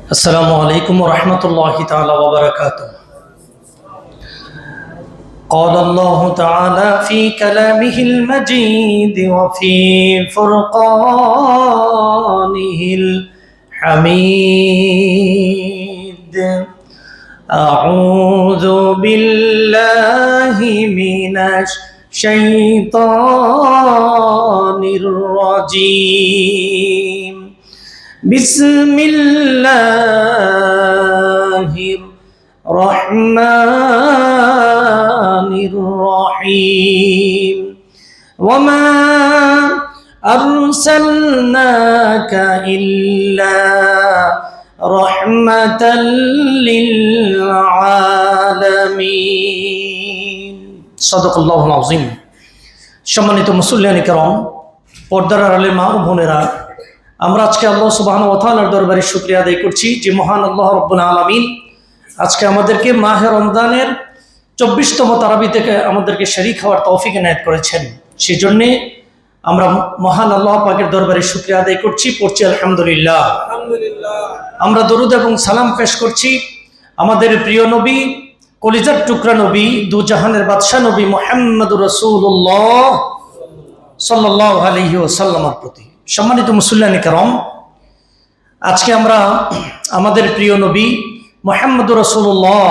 السلام عليكم ورحمة الله تعالى وبركاته. قال الله تعالى في كلامه المجيد وفي فرقانه الحميد. أعوذ بالله من الشيطان الرجيم. بسم الله الرحمن الرحيم. وما أرسلناك إلا رحمة للعالمين. صدق الله العظيم. সম্মানিত মুসল্লিয়ান কিরাম, পর্দার আড়ালে মা ও বোনেরা, আমরা আজকে আল্লাহ সুবহানাহু ওয়া তাআলার দরবারে শুকরিয়া আদায় করছি যে মহান আল্লাহ রাব্বুল আলামিন আজকে আমাদেরকে মাহে রমজানের 24তম তারাবি থেকে আমাদেরকে শরীক হওয়ার তৌফিক এনায়েত করেছেন। সেই জন্যে আমরা মহান আল্লাহ পাকের দরবারে শুকরিয়া আদায় করছি, পড়ছি আলহামদুলিল্লাহ। আমরা দরুদ এবং সালাম পেশ করছি আমাদের প্রিয় নবী, কলিজার টুকরা নবী, দু জাহানের বাদশাহ নবী মুহাম্মদুর রাসূলুল্লাহ সাল্লাল্লাহু আলাইহি ওয়াসাল্লামের প্রতি। সম্মানিত মুসল্লিয়ান কিরাম, আজকে আমরা আমাদের প্রিয় নবী মুহাম্মদুর রাসূলুল্লাহ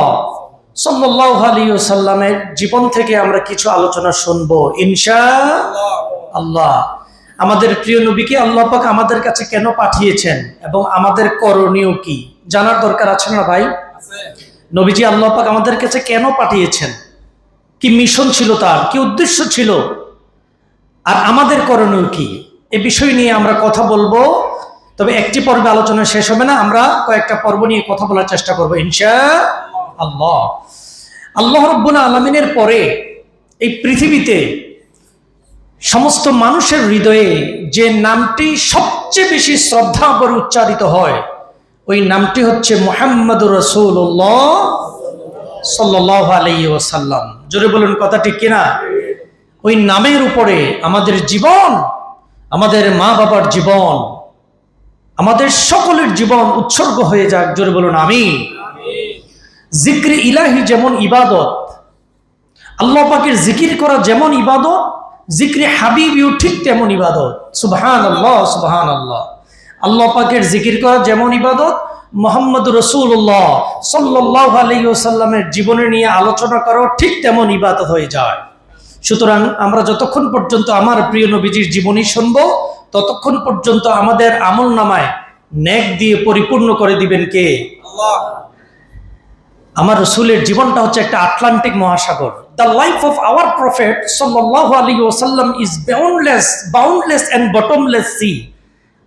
সাল্লাল্লাহু আলাইহি ওয়াসাল্লামের জীবন থেকে আমরা কিছু আলোচনা শুনবো ইনশাআল্লাহ। আমাদের প্রিয় নবীকে আল্লাহ পাক আমাদের কাছে কেন পাঠিয়েছেন এবং আমাদের করণীয় কি জানার দরকার আছে না ভাই? নবীজি আল্লাহ পাক আমাদের কাছে কেন পাঠিয়েছেন, কি মিশন ছিল তার, কি উদ্দেশ্য ছিল, আর আমাদের করণীয় কি, এ বিষয় নিয়ে আমরা কথা বলবো। তবে একটি পর্বে আলোচনা শেষ হবে না, আমরা কয়েকটা পর্ব নিয়ে কথা বলার চেষ্টা করবো ইনশাআল্লাহ। আল্লাহ রাব্বুল আলামিনের পরে এই পৃথিবীতে সমস্ত মানুষের হৃদয়ে যে নামটি সবচেয়ে বেশি শ্রদ্ধা করে উচ্চারিত হয়, ওই নামটি হচ্ছে মুহাম্মদুর রাসূলুল্লাহ সাল্লাল্লাহু আলাইহি ওয়াসাল্লাম। জোরে বলুন কথা ঠিক কিনা? ওই নামের উপরে আমাদের জীবন, আমাদের মা বাবার জীবন, আমাদের সকলের জীবন উৎসর্গ হয়ে যাক। জোরে বলুন আমিন। জিক্রে ইলাহি যেমন ইবাদত, আল্লাহ পাকের জিকির করা যেমন ইবাদত, জিক্রে হাবিবিও ঠিক তেমন ইবাদত। সুবহানাল্লাহ সুবহানাল্লাহ। আল্লাহ পাকের জিকির করা যেমন ইবাদত, মুহাম্মদুর রাসূলুল্লাহ সাল্লাল্লাহু আলাইহি ওয়াসাল্লামের জীবনে নিয়ে আলোচনা করা ঠিক তেমন ইবাদত হয়ে যায়। সুতরাং আমরা যতক্ষণ পর্যন্ত আমার প্রিয় নবীজির জীবনী শুনবো, ততক্ষণ পর্যন্ত আমাদের আমল নামায় নেক দিয়ে পরিপূর্ণ করে দিবেন কে? আল্লাহ। আমার রাসূলের জীবনটা হচ্ছে একটা আটলান্টিক মহাসাগর। The life of our prophet সাল্লাল্লাহু আলাইহি ওয়াসাল্লাম is boundless and bottomless sea.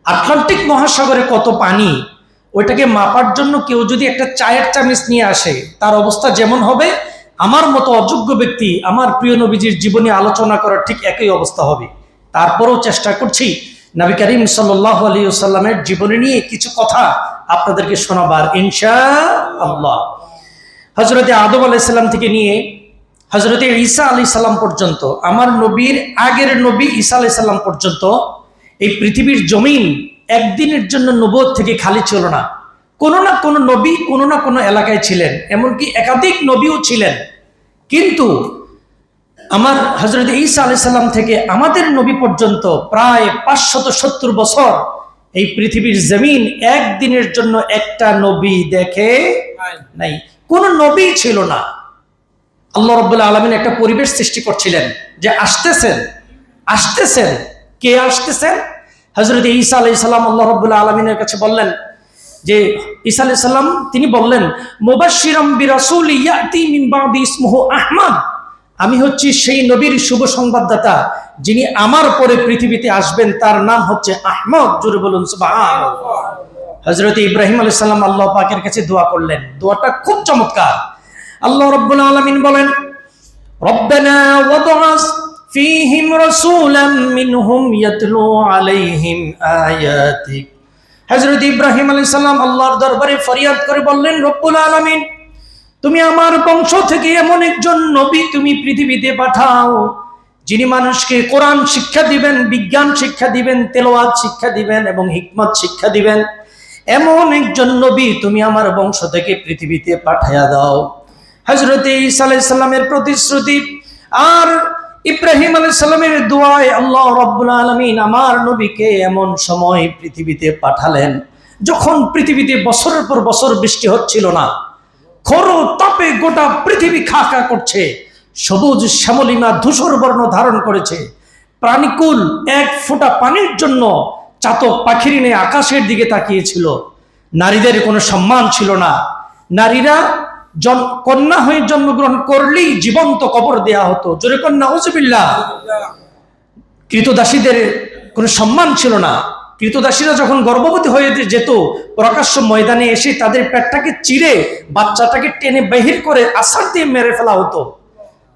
Atlantic মহাসাগরে কত পানি, ওইটাকে মাপার জন্য কেউ যদি একটা চায়ের চামচ নিয়ে আসে, তার অবস্থা যেমন হবে, আমার মতো অযোগ্য ব্যক্তি আমার প্রিয় নবীজির জীবনী আলোচনা করার ঠিক একই অবস্থা হবে। তারপরেও চেষ্টা করছি নবী করিম সাল্লাল্লাহু আলাইহি ওয়াসাল্লামের জীবনী নিয়ে কিছু কথা আপনাদেরকে শোনাবার ইনশাআল্লাহ। হযরতে আদম আলাইহিস সালাম থেকে নিয়ে হযরতে ঈসা আলাইহিস সালাম পর্যন্ত, আমার নবীর আগের নবী ঈসা আলাইহিস সালাম পর্যন্ত এই পৃথিবীর জমিন একদিনের জন্য নবুয়ত থেকে খালি ছিল না। কোনো না কোনো নবী কোনো না কোনো এলাকায় ছিলেন, এমনকি একাধিক নবীও ছিলেন। কিন্তু আমার হযরত ঈসা আলাইহিস সালাম থেকে আমাদের নবী পর্যন্ত প্রায় 570 বছর এই পৃথিবীর জমিন একদিনের জন্য একটা নবী দেখে নাই, কোন নবী ছিল না। আল্লাহ রাব্বুল আলামিন একটা পরিবেশ সৃষ্টি করছিলেন যে আসতেছেন। কে আসতেছেন? হযরত ঈসা আলাইহিস সালাম আল্লাহ রাব্বুল আলামিনের কাছে বললেন যে, ঈসা আলাইহিস সালাম তিনি বললেন, মুবাশশিরাম বিরাসূলি ইয়াতি মিন বাদি ইসমুহু আহমদ। আমি হচ্ছি সেই নবীর শুভ সংবাদদাতা যিনি আমার পরে পৃথিবীতে আসবেন, তার নাম হচ্ছে আহমদ। জোরে বলুন সুবহানাল্লাহ। হযরত ইব্রাহিম আলাইহিস সালাম আল্লাহ পাকের কাছে দোয়া করলেন, দোয়াটা খুব চমৎকার। আল্লাহ রাব্বুল আলামিন বলেন, রব্বানা ওয়াবআস ফীহিম রাসূলাম মিনহুম ইয়াতলু আলাইহিম আয়াতিক। হযরত ইব্রাহিম আলাইহিস সালাম আল্লাহর দরবারে ফরিয়াদ করে বললেন, রব্বুল আলামিন, তুমি আমার বংশ থেকে এমন একজন নবী তুমি পৃথিবীতে পাঠাও, যিনি মানুষকে কোরআন শিক্ষা দিবেন, বিজ্ঞান শিক্ষা দিবেন, তেলাওয়াত শিক্ষা দিবেন এবং হিকমত শিক্ষা দিবেন। এমন একজন নবী তুমি আমার বংশ থেকে পৃথিবীতে পাঠাইয়া দাও। হযরত ঈসা আলাইহিস সালামের প্রতিশ্রুতি আর ইব্রাহিম আলাইহিস সালামের দোয়ায় আল্লাহ রাব্বুল আলামিন আমার নবীকে এমন সময় পৃথিবীতে পাঠালেন যখন পৃথিবীতে বছরের পর বছর বৃষ্টি হচ্ছিল না, খর তাপে গোটা পৃথিবী খা খা করছে, সবুজ শ্যামলিমা ধূসর বর্ণ ধারণ করেছে, প্রাণীকুল এক ফোঁটা পানির জন্য চাতক পাখির নিয়ে আকাশের দিকে তাকিয়েছিল। নারীদের কোনো সম্মান ছিল না, নারীরা কন্যা হয়ে জন্মগ্রহণ করলেই জীবন্ত কবর দেয়া হতো। জোরে কন্যা নাউজুবিল্লাহ। কৃতদাসীদের কোনো সম্মান ছিল না। কৃতদাসীরা যখন গর্ভবতী হয়ে যেত, প্রকাশ্য ময়দানে এসে তাদের পেটটাকে চিরে বাচ্চাটাকে টেনে বাহির করে আছাড় দিয়ে মেরে ফেলা হতো।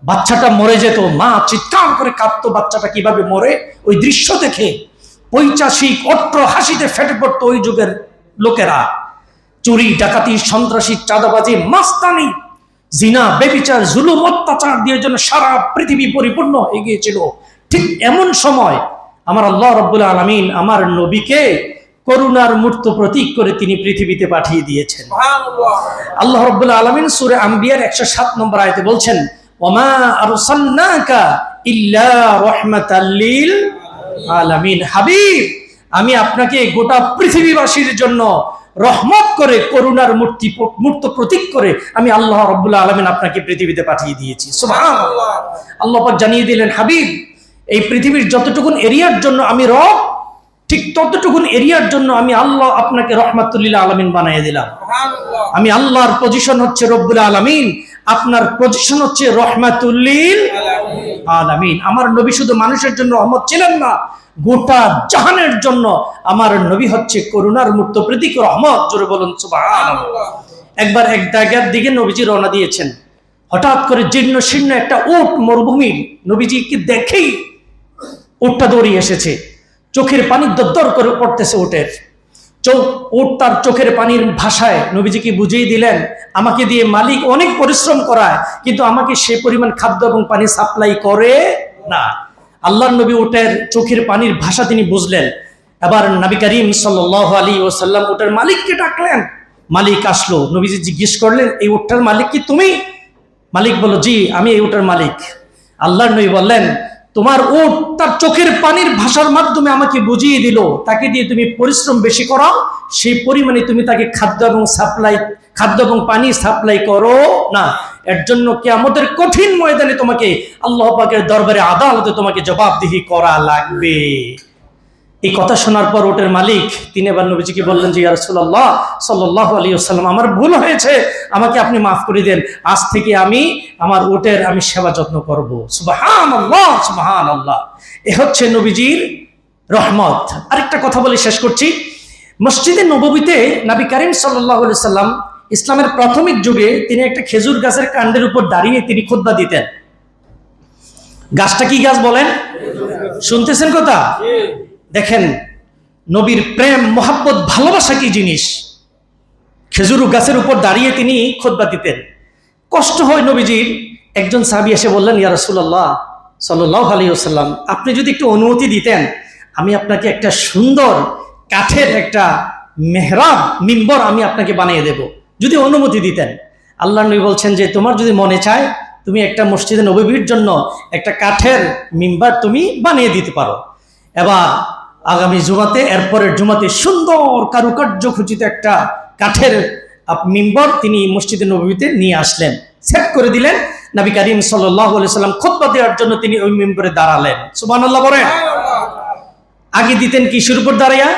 বাচ্চাটা মরে যেত, মা চিৎকার করে কাঁদতো বাচ্চাটা কিভাবে মরে। ওই দৃশ্য দেখে পৈশাচিক অট্ট হাসিতে ফেটে পড়তো ওই যুগের লোকেরা। চুরি, ডাকাতি, সন্ত্রাসী, চাঁদাবাজি, মাস্তানি, জিনা, ব্যভিচার, জুলুম, অত্যাচার দিয়ে যেন সারা পৃথিবী পরিপূর্ণ হয়ে গিয়েছিল। ঠিক এমন সময় আমার আল্লাহ রাব্বুল আলামিন আমার নবীকে করুণার মূর্ত প্রতীক করে তিনি পৃথিবীতে পাঠিয়ে দিয়েছেন। আল্লাহ রাব্বুল আলামিন সূরা আম্বিয়ার 107 নম্বর আয়াতে বলছেন, ওমা আরসালনাকা ইল্লা রাহমাতাল লিল আলামিন। হাবিব, আমি আপনাকে গোটা পৃথিবীবাসীর জন্য রহমত করে করুণার মূর্ত প্রতীক করে আমি আল্লাহ রাব্বুল আলামিন আপনাকে পৃথিবীতে পাঠিয়ে দিয়েছি। সুবহানাল্লাহ। আল্লাহ পাক জানিয়ে দিলেন, হাবিব, এই পৃথিবীর যতটুকুন এরিয়ার জন্য আমি রব, ঠিক ততটুকুন এরিয়ার জন্য আমি আল্লাহ আপনাকে রহমাতুল লিল আলামিন বানিয়ে দিলাম। আমি আল্লাহর পজিশন হচ্ছে রব্বুল আলামিন, আপনার পজিশন হচ্ছে রহমাতুল লিল আলামিন। আমার নবী শুধু মানুষের জন্য রহমত ছিলেন না, গোটা জাহানের জন্য আমার নবী হচ্ছে করুণার মূর্ত প্রতীক, রহমত। জোরে বলুন সুবহানাল্লাহ। একবার এক জায়গার দিকে নবীজি রওনা দিয়েছেন, হঠাৎ করে জীর্ণ শীর্ণ একটা উট মরুভূমির, নবীজিকে দেখেই উটটা দৌড়িয়ে এসেছে, চোখের পানি দরদর করে পড়তেছে উটের। উট তার চোখের পানির ভাষায় নবীজিকে বুঝিয়ে দিলেন, আমাকে দিয়ে মালিক অনেক পরিশ্রম করায় কিন্তু আমাকে সে পরিমাণ খাদ্য এবং পানি সাপ্লাই করে না। আল্লাহর নবী উটের চোখের পানির ভাষা তিনি বুঝলেন। এবার নবী করিম সাল্লাল্লাহু আলাইহি ওয়াসাল্লাম উটের মালিককে ডাকলেন। মালিক আসলো, নবীজি জিজ্ঞেস করলেন, এই উটটার মালিক কি তুমি? মালিক বলল, জি আমি এই উটের মালিক। আল্লাহর নবী বললেন, তোমার উট তার চোখের পানির ভাষার মাধ্যমে আমাকে বুঝিয়ে দিল, তাকে দিয়ে তুমি পরিশ্রম বেশি করাও, সেই পরিমাণে তুমি তাকে খাদ্য এবং পানি সাপ্লাই করো না। এর জন্য কিয়ামতের কঠিন ময়দানে তোমাকে আল্লাহ পাকের দরবারে আদালতে তোমাকে জবাবদিহি করা লাগবে। এই কথা শোনার পর উটের মালিক তিনি এবার নবীজিকে বললেন যে, ইয়া রাসূলুল্লাহ সাল্লাল্লাহু আলাইহি ওয়াসাল্লাম, আমার ভুল হয়েছে, আমাকে আপনি মাফ করে দেন। আজ থেকে আমি আমার উটের আমি সেবা যত্ন করব। সুবহানাল্লাহ, সুবহানাল্লাহ। এ হচ্ছে নবীজির রহমত। আরেকটা কথা বলে শেষ করছি। মসজিদে নববীতে নবী করিম সাল্লাল্লাহু আলাইহি সাল্লাম ইসলামের প্রাথমিক যুগে তিনি একটা খেজুর গাছের কাণ্ডের উপর দাঁড়িয়ে তিনি খুতবা দিতেন। গাছটা কি গাছ বলেন? শুনতেছেন কথা? দেখেন নবীর প্রেম, মোহাব্বত, ভালোবাসা কি জিনিস। খেজুর গাছের উপর দাঁড়িয়ে তিনি খুতবা দিতেন। কষ্ট হয় নবীজির। একজন সাহাবী এসে বললেন, ইয়া রাসূলুল্লাহ সাল্লাল্লাহু আলাইহি ওয়াসাল্লাম, আপনি যদি একটু অনুমতি দিতেন আমি আপনাকে একটা সুন্দর কাঠের একটা মেহরাব, মিম্বর আমি আপনাকে বানিয়ে দেব, যদি অনুমতি দিতেন। আল্লাহর নবী বলছেন যে, তোমার যদি মনে চায় তুমি একটা মসজিদে নববীর জন্য একটা কাঠের মিম্বার তুমি বানিয়ে দিতে পারো। এবার আগামী জুমাতে, এরপরের জুমাতে সুন্দর কারুকার্য খচিত একটা কাঠের মিম্বর তিনি মসজিদে নববীতে নিয়ে আসলেন, সেট করে দিলেন। নবী করিম সাল্লাল্লাহু আলাইহি সাল্লাম খুতবা দেওয়ার জন্য তিনি ওই মিম্বরে দাঁড়ালেন। সুবহানাল্লাহ বলেন। আগে দিতেন কিসের উপর দাঁড়াইয়া?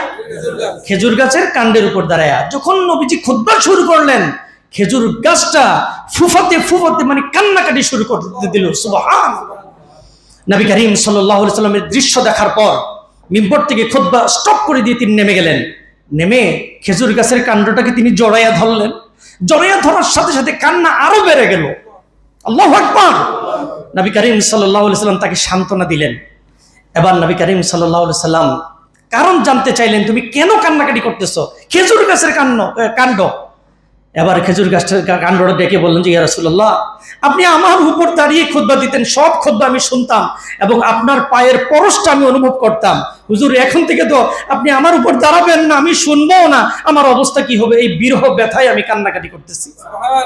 খেজুর গাছের কাণ্ডের উপর দাঁড়াইয়া। যখন নবীজি খুতবা শুরু করলেন, খেজুর গাছটা ফুফাতে ফুফাতে মানে কান্নাকাটি শুরু করতে দিল। সুবহানাল্লাহ। নবী করিম সাল্লাল্লাহু আলাইহি সাল্লামের দৃশ্য দেখার পর মিম্বর থেকে খুতবা স্টপ করে দিয়ে তিনি নেমে গেলেন। নেমে খেজুর গাছের কাণ্ডটাকে তিনি জড়াইয়া ধরলেন। জড়াইয়া ধরার সাথে সাথে কান্না আরো বেড়ে গেল। আল্লাহু আকবার। নবী করিম সাল্লাল্লাহু আলাইহি সাল্লাম তাকে সান্ত্বনা দিলেন। এবার নবী করিম সাল্লাল্লাহু আলাইহি সাল্লাম কারণ জানতে চাইলেন, তুমি কেন কান্নাকাটি করতেছো? খেজুর গাছের কাণ্ড। এবার খেজুর গাছটার কাণ্ডটা ডেকে বললেন যে ইয়া রাসূলুল্লাহ, আপনি আমার উপর দাঁড়িয়ে খুতবা দিতেন, সব খুতবা আমি শুনতাম এবং আপনার পায়ের পরশটা আমি অনুভব করতাম। হুজুর, এখন থেকে তো আপনি আমার উপর দাঁড়াবেন না, আমি শুনবো না, আমার অবস্থা কি হবে? এই বিরহ ব্যথায় আমি কান্নাকাটি করতেছি।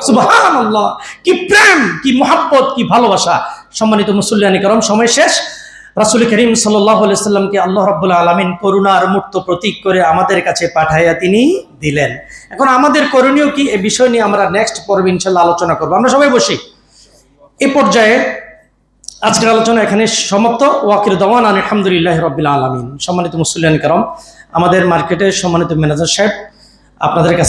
সুবহানাল্লাহ, কি প্রেম, কি মহাব্বত, কি ভালোবাসা। সম্মানিত মুসল্লিয়ানি করম, সময় শেষ। রাসূল করিম সাল্লাল্লাহু আলাইহি সাল্লামকে আল্লাহ রাব্বুল আলামিন করুণার মূর্ত প্রতীক করে আমাদের কাছে পাঠাইয়া তিনি দিলেন। এখন আমাদের করণীয় কি, এই বিষয় নিয়ে আমরা নেক্সট পর্বে ইনশাআল্লাহ আলোচনা করব। আমরা সবাই বসি। এই পর্যায়ে আজকের আলোচনা এখানে সমাপ্ত। ওয়াকির দাওয়ানা আলহামদুলিল্লাহি রাব্বিল আলামিন। সম্মানিত মুসল্লিয়ানি করম, আমাদের মার্কেটের সম্মানিত ম্যানেজার সাহেব আপনাদের কাছে